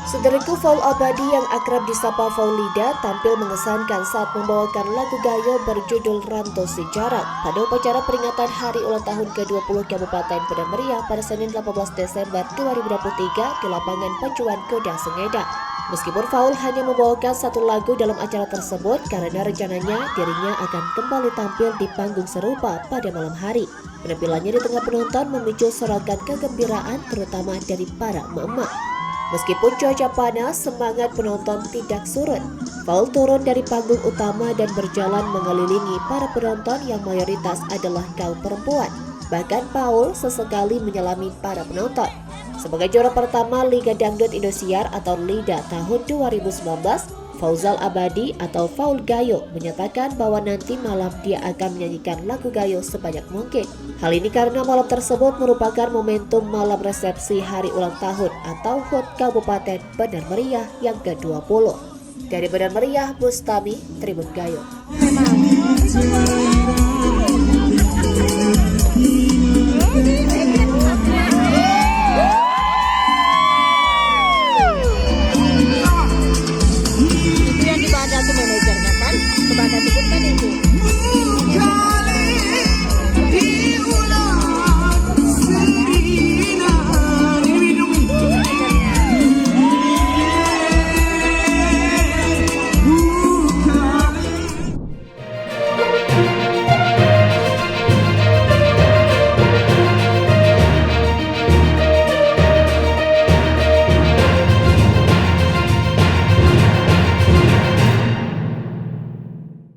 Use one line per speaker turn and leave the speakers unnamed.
Saudaraku, Faul Abadi yang akrab disapa Faulida tampil mengesankan saat membawakan lagu gayo berjudul Rantau Sejarah pada upacara peringatan hari ulang tahun ke-20 Kabupaten Padang Meriah pada Senin 18 Desember 2023 di lapangan Pacuan Kuda Sengeda. Meskipun Faul hanya membawakan satu lagu dalam acara tersebut karena rencananya dirinya akan kembali tampil di panggung serupa pada malam hari. Penampilannya di tengah penonton memicu sorakan kegembiraan terutama dari para emak-emak. Meskipun cuaca panas, semangat penonton tidak surut. Faul turun dari panggung utama dan berjalan mengelilingi para penonton yang mayoritas adalah kaum perempuan. Bahkan Faul sesekali menyelami para penonton. Sebagai juara pertama Liga Dangdut Indosiar atau LIDA tahun 2019, Fauzal Abadi atau Faul Gayo menyatakan bahwa nanti malam dia akan menyanyikan lagu gayo sebanyak mungkin. Hal ini karena malam tersebut merupakan momentum malam resepsi hari ulang tahun atau HUT Kabupaten Padang Meriah yang ke-20. Dari Padang Meriah, Bustami, Tribun Gayo.